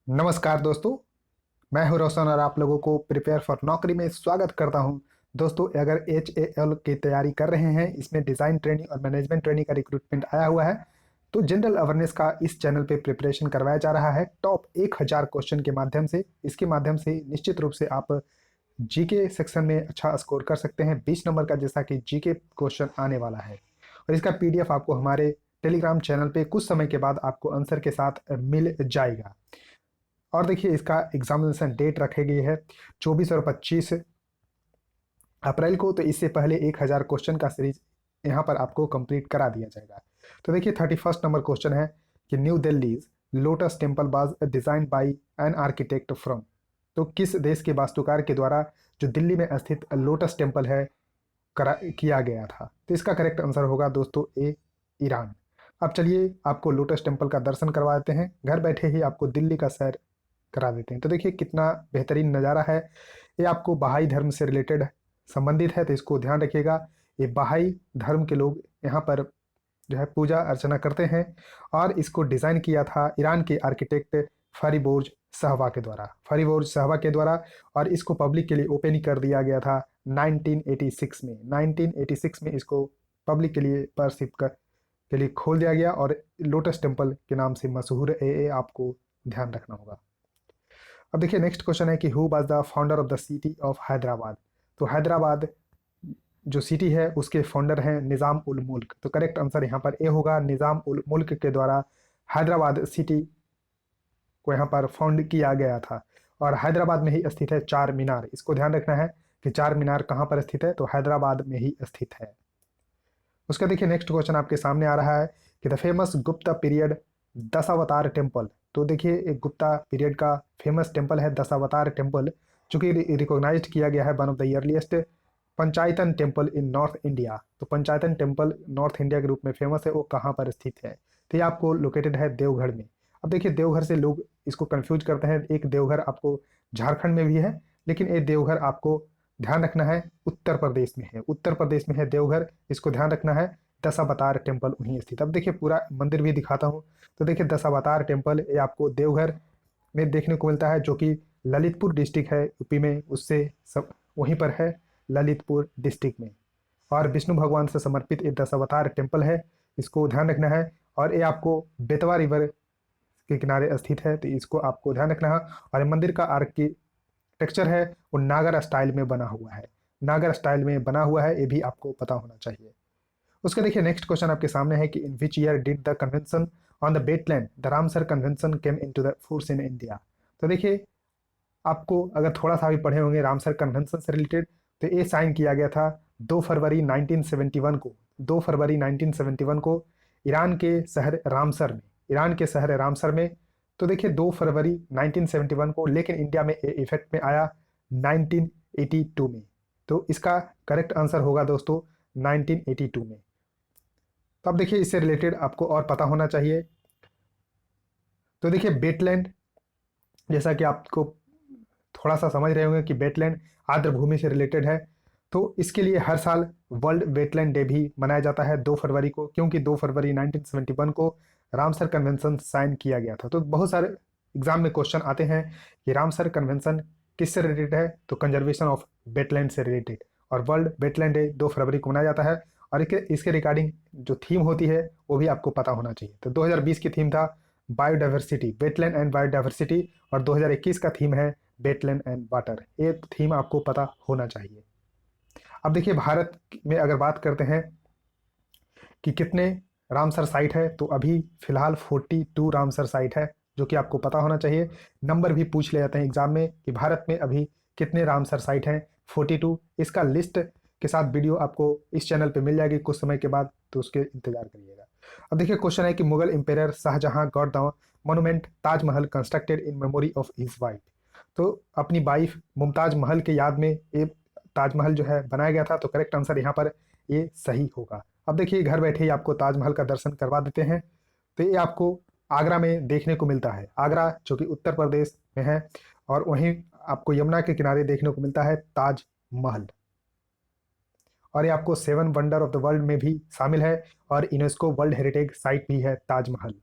नमस्कार दोस्तों। मैं हूं रोशन और आप लोगों को प्रिपेयर फॉर नौकरी में स्वागत करता हूं। दोस्तों, अगर HAL की तैयारी कर रहे हैं, इसमें डिज़ाइन ट्रेनिंग और मैनेजमेंट ट्रेनिंग का रिक्रूटमेंट आया हुआ है, तो जनरल अवेयरनेस का इस चैनल पे प्रिपरेशन करवाया जा रहा है टॉप 1000 क्वेश्चन के माध्यम से। इसके माध्यम से निश्चित रूप से आप जीके सेक्शन में अच्छा स्कोर कर सकते हैं। 20 नंबर का जैसा कि जीके क्वेश्चन आने वाला है, और इसका PDF आपको हमारे टेलीग्राम चैनल पे कुछ समय के बाद आपको आंसर के साथ मिल जाएगा। और देखिए, इसका एग्जामिनेशन डेट रखी गई है 24 और 25 अप्रैल को। तो इससे पहले 1000 क्वेश्चन का सीरीज यहाँ पर आपको कंप्लीट करा दिया जाएगा। तो देखिए, 31 नंबर क्वेश्चन है कि new Delhi lotus temple was design by an architect from. तो किस देश के वास्तुकार के द्वारा जो दिल्ली में स्थित लोटस टेम्पल है करा किया गया था। तो इसका करेक्ट आंसर होगा दोस्तों ए, ईरान। अब चलिए आपको लोटस टेम्पल का दर्शन करवा देते हैं, घर बैठे ही आपको दिल्ली का सैर करा देते हैं। तो देखिए कितना बेहतरीन नज़ारा है। ये आपको बहाई धर्म से रिलेटेड संबंधित है, तो इसको ध्यान रखिएगा। ये बहाई धर्म के लोग यहाँ पर जो है पूजा अर्चना करते हैं, और इसको डिज़ाइन किया था ईरान के आर्किटेक्ट फरीबोर्ज सहवा के द्वारा। फरीबोर्ज सहवा के द्वारा। और इसको पब्लिक के लिए ओपन ही कर दिया गया था 1986 में। 1986 में इसको पब्लिक के लिए परसिप के लिए खोल दिया गया, और लोटस टेम्पल के नाम से मशहूर है। ये आपको ध्यान रखना होगा। अब देखिए, नेक्स्ट क्वेश्चन है कि who was the founder of the city of Hyderabad. तो हैदराबाद जो सिटी है उसके फाउंडर हैं निज़ाम उल मुल्क। तो करेक्ट आंसर यहाँ पर ए होगा, निज़ाम उल मुल्क के द्वारा हैदराबाद सिटी को यहाँ पर फाउंड किया गया था। और हैदराबाद में ही स्थित है चार मीनार। इसको ध्यान रखना है कि चार मीनार कहाँ पर स्थित है, तो हैदराबाद में ही स्थित है। उसका देखिए नेक्स्ट क्वेश्चन आपके सामने आ रहा है कि the famous Gupta period Dashavatar temple. तो देखिए, एक गुप्ता पीरियड का फेमस टेम्पल है दशावतार टेम्पल, जो कि रिकॉग्नाइज्ड किया गया है one of the earliest panchayatan temple in north India. तो पंचायतन टेम्पल नॉर्थ इंडिया के रूप में फेमस है, वो कहाँ पर स्थित है? तो ये आपको लोकेटेड है देवघर में। अब देखिए, देवघर से लोग इसको कंफ्यूज करते हैं। एक देवघर आपको झारखंड में भी है, लेकिन ये देवघर आपको ध्यान रखना है उत्तर प्रदेश में है। उत्तर प्रदेश में है देवघर, इसको ध्यान रखना है। दशावतार टेम्पल वहीं स्थित। अब देखिए पूरा मंदिर भी दिखाता हूँ। तो देखिए, दशावतार टेम्पल ये आपको देवघर में देखने को मिलता है, जो कि ललितपुर डिस्ट्रिक्ट है यूपी में, उससे सब वहीं पर है, ललितपुर डिस्ट्रिक्ट में। और विष्णु भगवान से समर्पित ये दशावतार टेम्पल है, इसको ध्यान रखना है। और ये आपको बेतवा रिवर के किनारे स्थित है, तो इसको आपको ध्यान रखना है। और ये मंदिर का आर्किटेक्चर है वो नागर स्टाइल में बना हुआ है। नागर स्टाइल में बना हुआ है, ये भी आपको पता होना चाहिए। उसका देखिए नेक्स्ट क्वेश्चन आपके सामने है कि in which year did the convention on the wetland the Ramsar convention came into the force in India. तो देखिए, आपको अगर थोड़ा सा भी पढ़े होंगे रामसर कन्वेंशन से रिलेटेड, तो ये साइन किया गया था 2 फरवरी 1971 को। 2 फरवरी 1971 को ईरान के शहर रामसर में, ईरान के शहर रामसर में। तो देखिए 2 फरवरी 1971 को, लेकिन इंडिया में इफेक्ट में आया 1982 में। तो इसका करेक्ट आंसर होगा दोस्तों 1982 में। तो अब देखिए, इससे रिलेटेड आपको और पता होना चाहिए। तो देखिए, वेटलैंड, जैसा कि आपको थोड़ा सा समझ रहे होंगे कि वेटलैंड आर्द्र भूमि से रिलेटेड है। तो इसके लिए हर साल वर्ल्ड वेटलैंड डे भी मनाया जाता है 2 फरवरी को, क्योंकि 2 फरवरी 1971 को रामसर कन्वेंशन साइन किया गया था। तो बहुत सारे एग्जाम में क्वेश्चन आते हैं कि रामसर कन्वेंशन किससे रिलेटेड है, तो कंजर्वेशन ऑफ वेटलैंड से रिलेटेड। और वर्ल्ड वेटलैंड डे 2 फरवरी को मनाया जाता है। और इसके रिगार्डिंग जो थीम होती है वो भी आपको पता होना चाहिए। तो 2020 की थीम था बायोडाइवर्सिटी, वेटलैंड एंड बायोडाइवर्सिटी। और 2021 का थीम है वेटलैंड एंड वाटर। ये थीम आपको पता होना चाहिए। अब देखिए, भारत में अगर बात करते हैं कि कितने रामसर साइट है, तो अभी फिलहाल 42 रामसर साइट है, जो कि आपको पता होना चाहिए। नंबर भी पूछ ले जाते हैं एग्जाम में कि भारत में अभी कितने रामसर साइट हैं, 42। इसका लिस्ट के साथ वीडियो आपको इस चैनल पे मिल जाएगी कुछ समय के बाद, तो उसके इंतजार करिएगा। अब देखिए, क्वेश्चन है कि Mughal empire Shah Jahan got the monument Taj Mahal constructed in memory of his wife. तो अपनी वाइफ मुमताज महल के याद में ये ताजमहल जो है बनाया गया था। तो करेक्ट आंसर यहाँ पर ये सही होगा। अब देखिए, घर बैठे ही आपको ताजमहल का दर्शन करवा देते हैं। तो ये आपको आगरा में देखने को मिलता है, आगरा जो कि उत्तर प्रदेश में है। और वहीं आपको यमुना के किनारे देखने को मिलता है ताजमहल। और ये आपको 7 वंडर ऑफ द वर्ल्ड में भी शामिल है, और यूनेस्को वर्ल्ड हेरिटेज साइट भी है ताजमहल।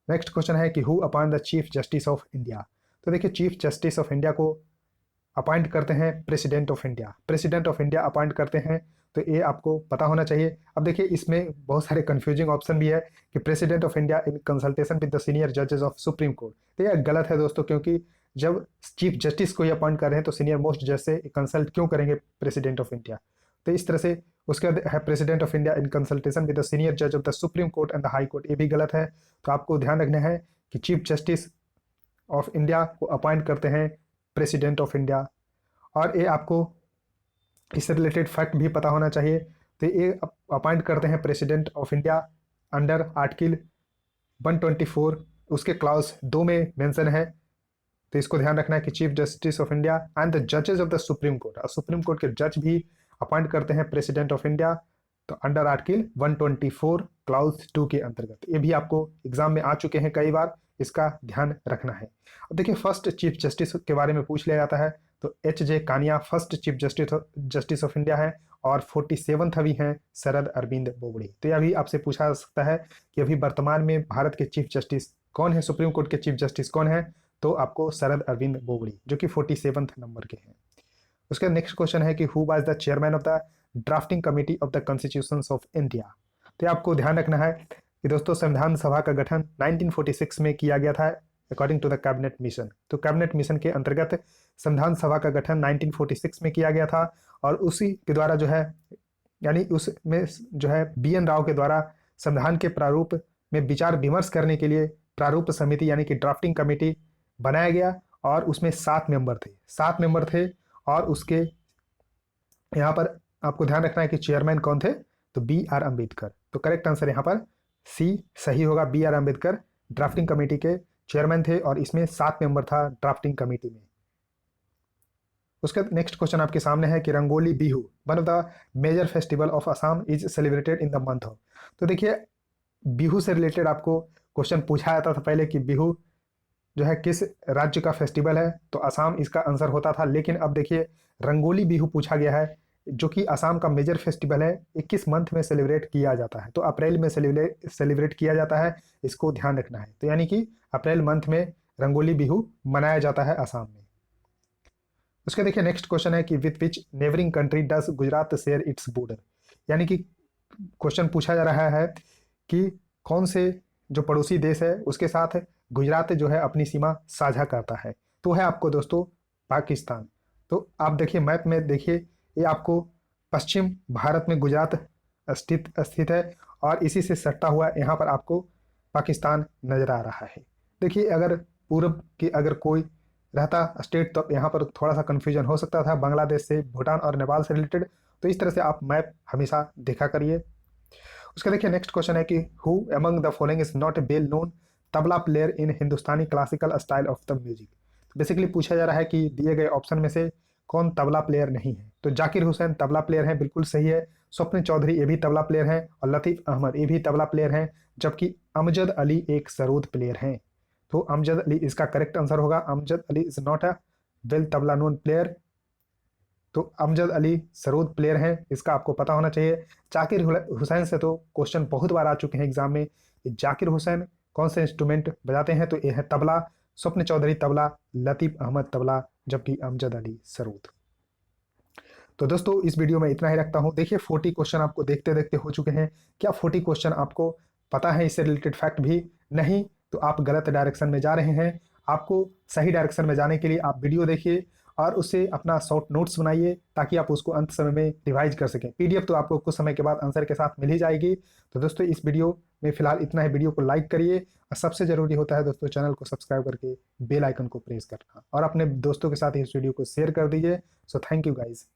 नेक्स्ट क्वेश्चन है कि who appoint the chief justice of India. तो देखिए चीफ जस्टिस ऑफ इंडिया को अपॉइंट करते हैं president of India. President of India appoint करते हैं, तो ये आपको पता होना चाहिए। अब देखिए इसमें बहुत सारे कंफ्यूजिंग ऑप्शन भी है कि president of India in consultation with the senior जजेस ऑफ सुप्रीम कोर्ट। तो यह गलत है दोस्तों, क्योंकि जब चीफ जस्टिस को ही अपॉइंट कर रहे हैं तो सीनियर मोस्ट जज से कंसल्ट क्यों करेंगे प्रेसिडेंट ऑफ इंडिया। तो इस तरह से उसके बाद है president of India in consultation with the senior जज of the supreme court and the high court, ये भी गलत है। तो आपको ध्यान रखना है कि चीफ जस्टिस ऑफ इंडिया को अपॉइंट करते हैं प्रेसिडेंट ऑफ इंडिया। और ये आपको इससे रिलेटेड फैक्ट भी पता होना चाहिए। तो ये अपॉइंट करते हैं president of India under article 124, उसके क्लाउज 2 में मेंशन है। तो इसको ध्यान रखना है कि chief justice of India and the जजेस ऑफ द सुप्रीम कोर्ट, और सुप्रीम कोर्ट के जज भी अपॉइंट करते हैं प्रेसिडेंट ऑफ इंडिया, तो अंडर आर्टिकल 124 क्लाउज 2 के अंतर्गत। ये भी आपको एग्जाम में आ चुके हैं कई बार, इसका ध्यान रखना है। अब देखिए फर्स्ट चीफ जस्टिस के बारे में पूछ लिया जाता है, तो H J. Kania first chief justice of India है, और 47th अभी हैं शरद अरविंद बोबड़े। तो यह भी आपसे पूछा जा सकता है कि अभी वर्तमान में भारत के चीफ जस्टिस कौन है, सुप्रीम कोर्ट के चीफ जस्टिस कौन है, तो आपको शरद अरविंद बोबड़े जो कि 47th नंबर के हैं। उसका नेक्स्ट क्वेश्चन है कि who was the chairman of the drafting committee of the constitutions of India. तो आपको ध्यान रखना है कि दोस्तों संविधान सभा का गठन 1946 में किया गया था according to the cabinet mission. तो कैबिनेट मिशन के अंतर्गत संविधान सभा का गठन 1946 में किया गया था, और उसी के द्वारा जो है यानी उसमें जो है बी.एन. राव के द्वारा संविधान के प्रारूप में विचार विमर्श करने के लिए प्रारूप समिति यानी कि ड्राफ्टिंग कमेटी बनाया गया, और उसमें 7 मेंबर थे। और उसके यहाँ पर आपको ध्यान रखना है कि चेयरमैन कौन थे, तो बी.आर. अम्बेडकर। तो करेक्ट आंसर यहाँ पर सी सही होगा, बी.आर. अम्बेडकर ड्राफ्टिंग कमेटी के चेयरमैन थे, और इसमें 7 मेंबर था ड्राफ्टिंग कमेटी में। उसका नेक्स्ट क्वेश्चन आपके सामने है कि Rongali Bihu one of the major festival of Assam is celebrated in the month of. तो देखिए बिहू से रिलेटेड आपको क्वेश्चन पूछा जाता था पहले कि बिहू जो है किस राज्य का फेस्टिवल है, तो असम इसका आंसर होता था। लेकिन अब देखिए रंगोली बिहू पूछा गया है, जो कि असम का मेजर फेस्टिवल है, 21 मंथ में सेलिब्रेट किया जाता है, तो अप्रैल में सेलिब्रेट किया जाता है, इसको ध्यान रखना है। तो यानी कि अप्रैल मंथ में रंगोली बिहू मनाया जाता है असम में। उसके देखिए नेक्स्ट क्वेश्चन है कि with which neighbouring country does Gujarat share its border. यानी कि क्वेश्चन पूछा जा रहा है कि कौन से जो पड़ोसी देश है उसके साथ गुजरात जो है अपनी सीमा साझा करता है, तो है आपको दोस्तों पाकिस्तान। तो आप देखिए मैप में देखिए, ये आपको पश्चिम भारत में गुजरात स्थित है, और इसी से सटता हुआ यहाँ पर आपको पाकिस्तान नजर आ रहा है। देखिए अगर पूर्व की अगर कोई रहता स्टेट तो यहाँ पर थोड़ा सा कन्फ्यूजन हो सकता था, बांग्लादेश से, भूटान और नेपाल से रिलेटेड। तो इस तरह से आप मैप हमेशा देखा करिए। उसका देखिए नेक्स्ट क्वेश्चन है कि who among the following is not a well known tabla player in Hindustani classical style of the music. Basically पूछा जा रहा है कि दिए गए ऑप्शन में से कौन तबला प्लेयर नहीं है। तो जाकिर हुसैन तबला प्लेयर हैं, बिल्कुल सही है। स्वप्न चौधरी ये भी तबला प्लेयर हैं, और लतीफ़ अहमद ये भी तबला प्लेयर हैं, जबकि अमजद अली एक सरोद प्लेयर हैं। तो अमजद अली इसका करेक्ट आंसर होगा। Amjad Ali is not a well tabla known player, तो अमजद अली सरोद प्लेयर हैं, इसका आपको पता होना चाहिए। जाकिर हुसैन से तो क्वेश्चन बहुत बार आ चुके हैं एग्जाम में। जाकिर हुसैन कौन से इंस्ट्रूमेंट बजाते हैं, तो ये है तबला। स्वप्न चौधरी तबला, लतीफ़ अहमद तबला, जबकि अमजद अली सरोद। तो दोस्तों इस वीडियो में इतना ही रखता हूँ। देखिए 40 क्वेश्चन आपको देखते देखते हो चुके हैं। क्या 40 क्वेश्चन आपको पता है इससे रिलेटेड फैक्ट भी? नहीं तो आप गलत डायरेक्शन में जा रहे हैं। आपको सही डायरेक्शन में जाने के लिए आप वीडियो देखिए और उससे अपना शॉर्ट नोट्स बनाइए, ताकि आप उसको अंत समय में रिवाइज कर सकें। पीडीएफ तो आपको कुछ समय के बाद आंसर के साथ मिल ही जाएगी। तो दोस्तों इस वीडियो में फिलहाल इतना ही। वीडियो को लाइक करिए, और सबसे ज़रूरी होता है दोस्तों चैनल को सब्सक्राइब करके बेल आइकन को प्रेस करना, और अपने दोस्तों के साथ इस वीडियो को शेयर कर दीजिए। So thank you guys.